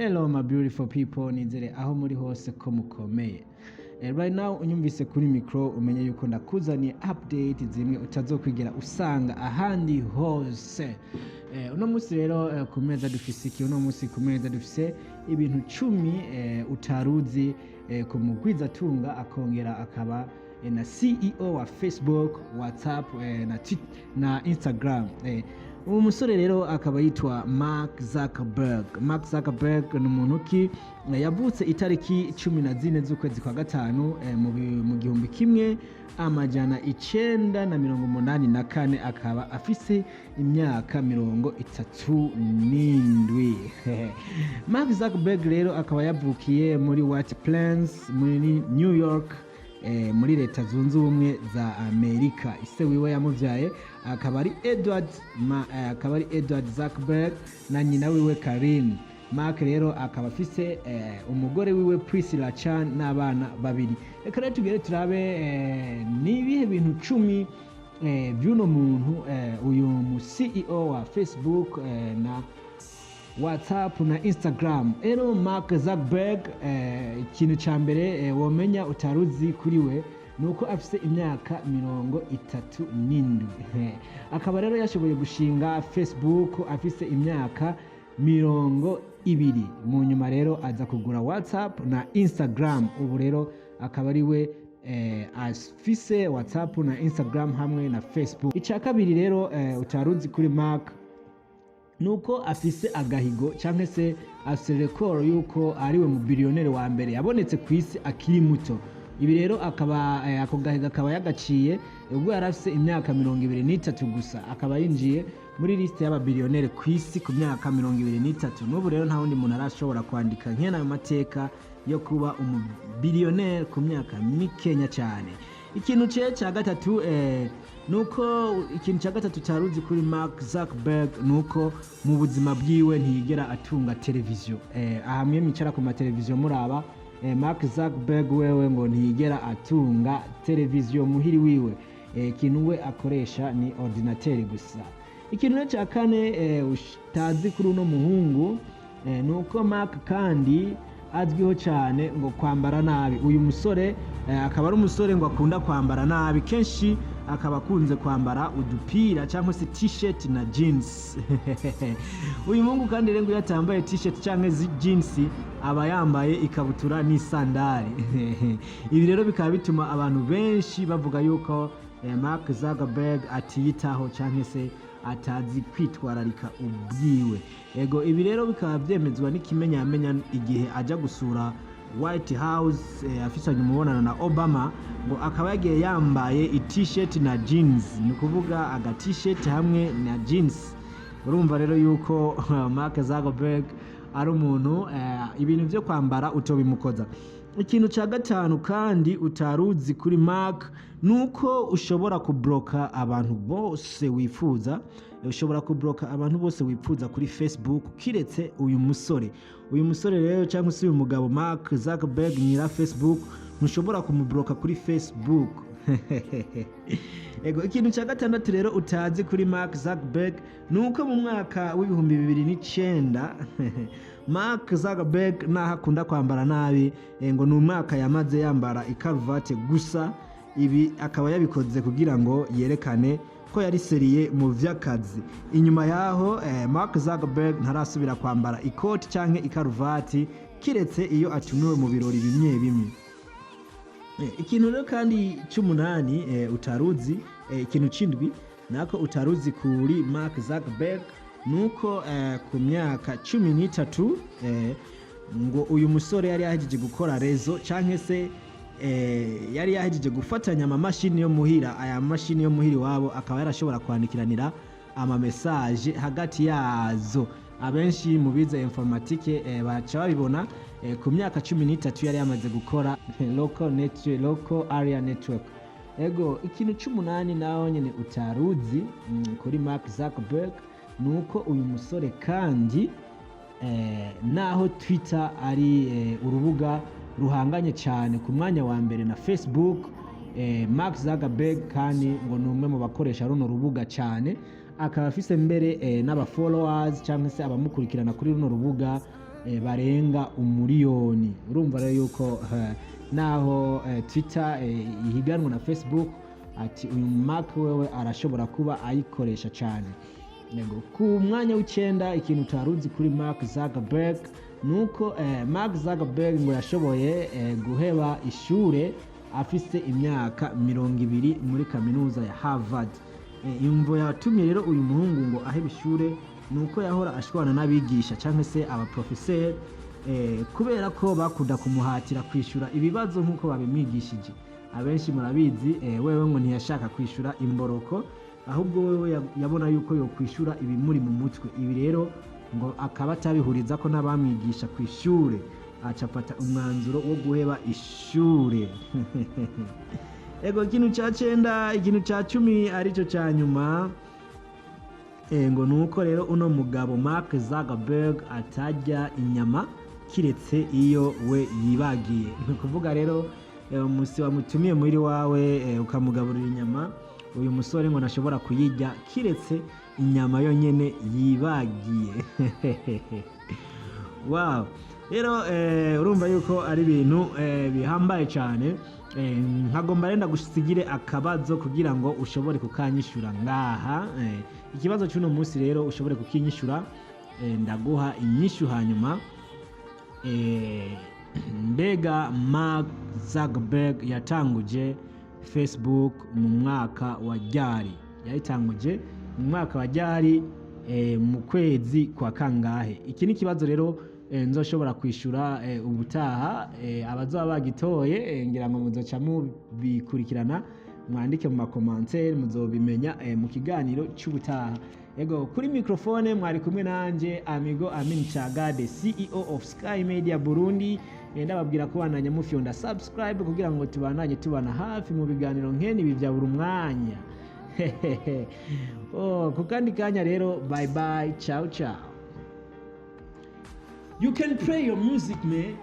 Hello my beautiful people, nizere aho muri hose ko mukomeye. Right now unyumvise kuri micro umenye yuko ndakuzaniye update zimwe utazokwigera usanga ahandi hose. Uno munsi rero ku meza dufise iki? Uno munsi ku meza dufise ibintu 10 utaruzi ku mugwizatunga akongera akaba na CEO wa Facebook, WhatsApp na Instagram. Uwo musore rero akaba yitwa Mark Zuckerberg. Mark Zuckerberg ni umuntu ki yavutse itariki 14 z'ukwezi kwa gatanu mu gihumbi kimwe amajana 984 akaba afise imyaka 37. Mark Zuckerberg rero akaba yavukiye muri White Plains muri New York muri leta zunze ubumwe za Amerika. Ise wiwe yamuvyaye akaba ari Edward Zuckerberg na nyina wiwe Karen. Mark rero akaba afise umugore wiwe Priscilla Chan n'abana babiri. Reka rero tugere turabe nibihe bintu 10 by'uno muntu uyu mu CEO wa Facebook na WhatsApp na Instagram. Ero Mark Zuckerberg ikintu ca mbere womenya utaruzi kuri we nuko afise imyaka 37. Akaba rero yashoboye gushinga Facebook afise imyaka 20. Mu nyuma rero aza kugura WhatsApp na Instagram. Ubu rero akaba ari we afise WhatsApp na Instagram hamwe na Facebook. Ica kabiri rero utaruzi kuri Mark nuko afise agahigo cyangwa se afise record yuko ariwe mu billionaire wa mbere yabonetse ku isi akiri muto. Ibi rero akaba ako gahigo akaba yagaciye ubwo yarafise imyaka 23 gusa, akaba yinjiye muri liste y'aba billionaire ku isi ku myaka 23. N'ubu rero nta wundi muntu arashobora kwandika nk'ayo mateka yo kuba umu billionaire ku myaka mikenya cyane. Ikintu cya gatatu nuko ikintu cya gatatu cyaruzi kuri Mark Zuckerberg nuko mu buzima bwiwe ntiyigera atunga televiziyo. Ahamwe micara ku mateleviziyo muraba Mark Zuckerberg wewe ngo ntiyigera atunga televiziyo muhiri wiwe. Ikintu we akoresha ni ordinateur gusa. Ikintu cya kane utazi kuri uno muhungu nuko Mark kandi azwiho cyane ngo kwambara nabi. Uyu musore akaba ari umusore ngo akunda kwambara nabi, kenshi akaba akunze kwambara udupira cyangwa se t-shirt na jeans. Uyu mungu kandi rero yatambaye t-shirt cyangwa jeans aba yambaye ikabutura n'isandali. Ibi rero bikaba bituma abantu benshi bavuga yuko Mark Zuckerberg atiyitaho cyangwa se atazi kwitwararika ubwiwe. Ego ibi rero bikaba byemezwa n'ikimenyamenya igihe aja gusura White House afisanye umubonano na Obama, ngo akaba yagiye yambaye t-shirt na jeans, ni kuvuga aga t-shirt hamwe na jeans. Urumva rero yuko Mark Zuckerberg ari umuntu ibintu byo kwambara utobimukoza. Ikintu cya gatanu kandi utaruzi kuri Mark nuko ushobora kubloka abantu bose wifuza. Ushobora kubloka abantu bose wifuza kuri Facebook kiretse uyu musore. Uyu musore rero cyangwa se uyu mugabo Mark Zuckerberg nyira Facebook ntushobora kumubloka kuri Facebook. Ego ikintu cya gatandatu rero utazi kuri Mark Zuckerberg nuko mu mwaka w'ibihumbi 2009 Mark Zuckerberg naho akunda kwambara nabi ngo ni umwaka yamaze yambara ikaruvate gusa. Ibi akaba yabikoze kugira ngo yerekane ko yari seriye mu vy'akazi. Inyuma yaho Mark Zuckerberg ntarasubira kwambara ikoti canke ikaruvati kiretse iyo atumiwe mu birori bimwe bimwe. Ikintu rero kandi cy'umunani utaruzi, ikintu c'indwi nako utaruzi kuri Mark Zuckerberg nuko ku myaka 13 ngo uyu musore yari yahejeje gukora rezo canke se yari yahejeje gufatanya amamashini yo muhira. Aya mashini yo muhiri wabo akaba yarashobora kwandikiranira ama message hagati yazo. Abenshi mu bize informatique baca babibona ku myaka 13 yari yamaze gukora local area network. Ego ikintu c'umunani naho nyene utaruzi kuri Mark Zuckerberg nuko uyu musore kandi naho Twitter ari urubuga ruhanganye cyane ku mwanya wa mbere na Facebook, Mark Zuckerberg kandi ngo ni umwe mu bakoresha runo rubuga cyane. Akaba afise mbere n'aba followers cyangwa se abamukurikirana kuri runo rubuga barenga umuriyoni. Urumva rero yuko naho Twitter ihiganwa na Facebook, ati uyu Mark wewe arashobora kuba ayikoresha cyane. Ku mwanya w'icenda, ikintu utaruzi kuri Mark Zuckerberg nuko Mark Zuckerberg ngo yashoboye guheba ishure afise imyaka 20 muri kaminuza ya Harvard. Imvo yatumye rero uyu muhungu ngo aheba ishure nuko yahora ashwana n'abigisha cyangwa se abaprofesseur kubera ko bakunda kumuhatira kwishura ibibazo nk'uko babimwigishije. Abenshi murabizi wewe ngo ntiyashaka kwishura imboroko, ahubwo wewe yabona yuko yo kwishura ibimuri mu mutwe. Ibi rero ngo akaba atabihuriza ko n'abamwigisha kwishure, acapata umwanzuro wo guheba ishure. Ego ikintu ca 9, ikintu ca 10 arico ca nyuma, ngo nuko rero uno mugabo Mark Zuckerberg atajya inyama kiretse iyo we yibagiye. Kuvuga rero umusi wamutumiye muri wawe ukamugaburira inyama, uyu musore ngo nashobora kuyijya kiretse inyama yonyene yibagiye. Wow, rero urumva yuko ari ibintu bihambaye cyane. Nkagomba renda gusigire akabazo kugira ngo ushobore kukanyishura ngaha. Ikibazo cy'uno munsi rero ushobore kukinyishura, ndaguha inyishu hanyuma. Mbega Mark Zuckerberg yatanguje Facebook mu mwaka wa ryari? Yayitanguje mu mwaka wa ryari, mu kwezi kwa kangahe? Iki ni kibazo rero nzoshobora kwishura ubutaha. Abazaba bagitoye ngira ngo muzoca mubikurikirana, mwandike mu makomantere, muzobimenya mu kiganiro cy'ubutaha. Ego kuri microphone mwari kumwe nanje Amigo Amin Chaga, the CEO of Sky Media Burundi. Ndababwira ko bananya mufyonda subscribe kugira ngo tubana hafi mu biganiro nkeni bivya buri mwanya. Kukandi kanya rero, bye bye, ciao ciao. You can play your music, man.